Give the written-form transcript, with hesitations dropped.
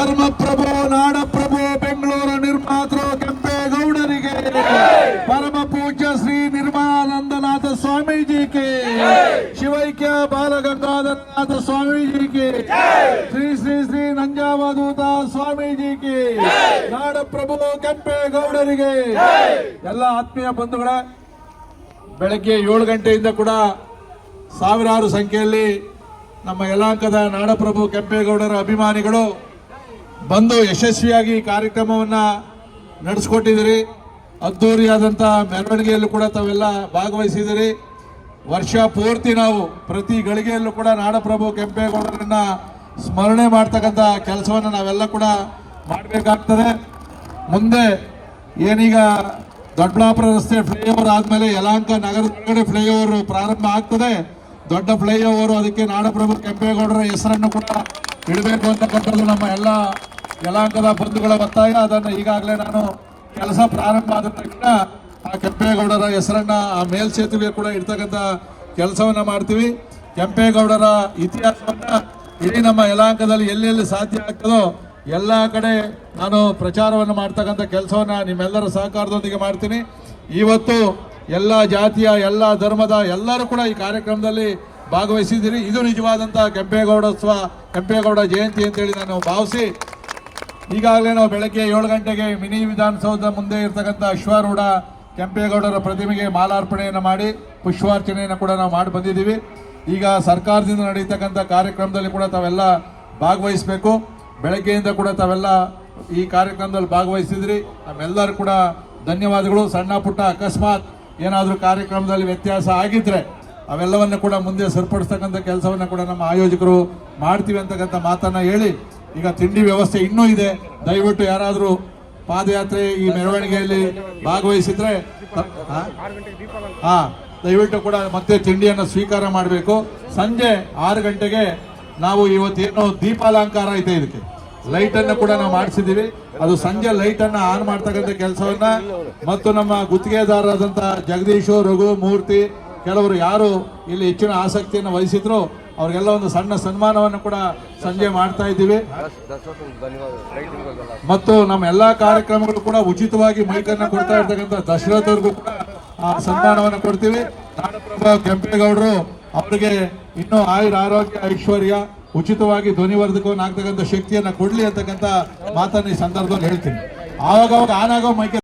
ಧರ್ಮಪ್ರಭು ನಾಡಪ್ರಭು ಬೆಂಗಳೂರು ನಿರ್ಮಾತೃ ಕೆಂಪೇಗೌಡರಿಗೆ, ಪರಮ ಪೂಜ್ಯ ಶ್ರೀ ನಿರ್ಮಲಾನಂದನಾಥ ಸ್ವಾಮೀಜಿಗೆ, ಶಿವೈಕ್ಯ ಬಾಲಗಂಗಾಧರನಾಥ ಸ್ವಾಮೀಜಿಗೆ, ಶ್ರೀ ಶ್ರೀ ಶ್ರೀ ನಂಜಾವಧೂತ ಸ್ವಾಮೀಜಿಗೆ, ನಾಡಪ್ರಭು ಕೆಂಪೇಗೌಡರಿಗೆ. ಎಲ್ಲ ಆತ್ಮೀಯ ಬಂಧುಗಳ, ಬೆಳಗ್ಗೆ 7 ಗಂಟೆಯಿಂದ ಕೂಡ ಸಾವಿರಾರು ಸಂಖ್ಯೆಯಲ್ಲಿ ನಮ್ಮ ಯಲಹಂಕದ ನಾಡಪ್ರಭು ಕೆಂಪೇಗೌಡರ ಅಭಿಮಾನಿಗಳು ಬಂದು ಯಶಸ್ವಿಯಾಗಿ ಕಾರ್ಯಕ್ರಮವನ್ನು ನಡೆಸಿಕೊಟ್ಟಿದ್ದೀರಿ. ಅದ್ದೂರಿಯಾದಂಥ ಮೆರವಣಿಗೆಯಲ್ಲೂ ಕೂಡ ತಾವೆಲ್ಲ ಭಾಗವಹಿಸಿದಿರಿ. ವರ್ಷ ಪೂರ್ತಿ ನಾವು ಪ್ರತಿ ಗಳಿಗೆಯಲ್ಲೂ ಕೂಡ ನಾಡಪ್ರಭು ಕೆಂಪೇಗೌಡರನ್ನ ಸ್ಮರಣೆ ಮಾಡ್ತಕ್ಕಂಥ ಕೆಲಸವನ್ನು ನಾವೆಲ್ಲ ಕೂಡ ಮಾಡಬೇಕಾಗ್ತದೆ. ಮುಂದೆ ಏನೀಗ ದೊಡ್ಡಬಳ್ಳಾಪುರ ರಸ್ತೆ ಫ್ಲೈಓವರ್ ಆದಮೇಲೆ ಯಲಹಂಕ ನಗರದ ಫ್ಲೈಓವರ್ ಪ್ರಾರಂಭ ಆಗ್ತದೆ. ದೊಡ್ಡ ಫ್ಲೈಓವರ್, ಅದಕ್ಕೆ ನಾಡಪ್ರಭು ಕೆಂಪೇಗೌಡರ ಹೆಸರನ್ನು ಕೂಡ ಇಡಬೇಕು ಅಂತಕ್ಕಂಥದ್ದು ನಮ್ಮ ಎಲ್ಲ ಯಲಹಂಕದ ಬಂಧುಗಳ ಒತ್ತಾಯ. ಅದನ್ನು ಈಗಾಗಲೇ ನಾನು ಕೆಲಸ ಪ್ರಾರಂಭ ಆದ ತಕ್ಷಣ ಆ ಕೆಂಪೇಗೌಡರ ಹೆಸರನ್ನ ಆ ಮೇಲ್ಸೇತುವೆ ಕೂಡ ಇಡ್ತಕ್ಕಂಥ ಕೆಲಸವನ್ನ ಮಾಡ್ತೀವಿ. ಕೆಂಪೇಗೌಡರ ಇತಿಹಾಸವನ್ನ ಇಡೀ ನಮ್ಮ ಯಲಹಂಕದಲ್ಲಿ ಎಲ್ಲೆಲ್ಲಿ ಸಾಧ್ಯ ಆಗ್ತದೋ ಎಲ್ಲ ಕಡೆ ನಾನು ಪ್ರಚಾರವನ್ನು ಮಾಡ್ತಕ್ಕಂಥ ಕೆಲಸವನ್ನ ನಿಮ್ಮೆಲ್ಲರ ಸಹಕಾರದೊಂದಿಗೆ ಮಾಡ್ತೀನಿ. ಇವತ್ತು ಎಲ್ಲ ಜಾತಿಯ, ಎಲ್ಲ ಧರ್ಮದ ಎಲ್ಲರೂ ಕೂಡ ಈ ಕಾರ್ಯಕ್ರಮದಲ್ಲಿ ಭಾಗವಹಿಸಿದ್ದೀರಿ. ಇದು ನಿಜವಾದಂಥ ಕೆಂಪೇಗೌಡೋತ್ಸವ, ಕೆಂಪೇಗೌಡ ಜಯಂತಿ ಅಂತೇಳಿ ನಾನು ಭಾವಿಸಿ, ಈಗಾಗಲೇ ನಾವು ಬೆಳಗ್ಗೆ 7 ಗಂಟೆಗೆ ಮಿನಿ ವಿಧಾನಸೌಧದ ಮುಂದೆ ಇರ್ತಕ್ಕಂಥ ಅಶ್ವಾರೂಢ ಕೆಂಪೇಗೌಡರ ಪ್ರತಿಮೆಗೆ ಮಾಲಾರ್ಪಣೆಯನ್ನು ಮಾಡಿ ಪುಷ್ಪಾರ್ಚನೆಯನ್ನು ಕೂಡ ನಾವು ಮಾಡಿ ಬಂದಿದ್ದೀವಿ. ಈಗ ಸರ್ಕಾರದಿಂದ ನಡೀತಕ್ಕಂಥ ಕಾರ್ಯಕ್ರಮದಲ್ಲಿ ಕೂಡ ತಾವೆಲ್ಲ ಭಾಗವಹಿಸಬೇಕು. ಬೆಳಗ್ಗೆಯಿಂದ ಕೂಡ ತಾವೆಲ್ಲ ಈ ಕಾರ್ಯಕ್ರಮದಲ್ಲಿ ಭಾಗವಹಿಸಿದ್ರಿ. ನಮ್ಮೆಲ್ಲರೂ ಕೂಡ ಧನ್ಯವಾದಗಳು. ಸಣ್ಣ ಪುಟ್ಟ ಅಕಸ್ಮಾತ್ ಏನಾದರೂ ಕಾರ್ಯಕ್ರಮದಲ್ಲಿ ವ್ಯತ್ಯಾಸ ಆಗಿದ್ರೆ ಅವೆಲ್ಲವನ್ನು ಕೂಡ ಮುಂದೆ ಸರಿಪಡಿಸ್ತಕ್ಕಂಥ ಕೆಲಸವನ್ನು ಕೂಡ ನಮ್ಮ ಆಯೋಜಕರು ಮಾಡ್ತೀವಿ ಅಂತಕ್ಕಂಥ ಮಾತನ್ನು ಹೇಳಿ, ಈಗ ತಿಂಡಿ ವ್ಯವಸ್ಥೆ ಇನ್ನೂ ಇದೆ. ದಯವಿಟ್ಟು ಯಾರಾದರೂ ಪಾದಯಾತ್ರೆ ಈ ಮೆರವಣಿಗೆಯಲ್ಲಿ ಭಾಗವಹಿಸಿದ್ರೆ ದಯವಿಟ್ಟು ಕೂಡ ಮತ್ತೆ ತಿಂಡಿಯನ್ನು ಸ್ವೀಕಾರ ಮಾಡಬೇಕು. ಸಂಜೆ 6 ಗಂಟೆಗೆ ನಾವು ಇವತ್ತೇನು ದೀಪಾಲಂಕಾರ ಐತೆ, ಇದಕ್ಕೆ ಲೈಟ್ ಅನ್ನು ಕೂಡ ನಾವು ಮಾಡಿಸಿದ್ದೀವಿ. ಅದು ಸಂಜೆ ಲೈಟ್ ಅನ್ನ ಆನ್ ಮಾಡ್ತಕ್ಕಂಥ ಕೆಲಸವನ್ನ ಮತ್ತು ನಮ್ಮ ಗುತ್ತಿಗೆದಾರರಾದಂಥ ಜಗದೀಶು, ರಘು, ಮೂರ್ತಿ, ಕೆಲವರು ಯಾರು ಇಲ್ಲಿ ಹೆಚ್ಚಿನ ಆಸಕ್ತಿಯನ್ನು ವಹಿಸಿದ್ರು ಅವ್ರಿಗೆಲ್ಲ ಒಂದು ಸಣ್ಣ ಸನ್ಮಾನವನ್ನು ಕೂಡ ಸಂಜೆ ಮಾಡ್ತಾ ಇದ್ದೀವಿ. ಮತ್ತು ನಮ್ಮ ಎಲ್ಲಾ ಕಾರ್ಯಕ್ರಮಗಳು ಕೂಡ ಉಚಿತವಾಗಿ ಮೈಕನ್ನು ಕೊಡ್ತಾ ಇರ್ತಕ್ಕಂಥ ದಶರಥವ್ರಿಗೂ ಕೂಡ ಸನ್ಮಾನವನ್ನು ಕೊಡ್ತೀವಿ. ನಾಡಪ್ರಭು ಕೆಂಪೇಗೌಡರು ಅವರಿಗೆ ಇನ್ನೂ ಆಯುರ, ಆರೋಗ್ಯ, ಐಶ್ವರ್ಯ, ಉಚಿತವಾಗಿ ಧ್ವನಿವರ್ಧಕವನ್ನು ಆಗ್ತಕ್ಕಂಥ ಶಕ್ತಿಯನ್ನ ಕೊಡ್ಲಿ ಅಂತಕ್ಕಂಥ ಮಾತನ್ನು ಈ ಸಂದರ್ಭದಲ್ಲಿ ಹೇಳ್ತೀನಿ. ಆವಾಗ ಆನ್ ಆಗೋ ಮೈಕೆ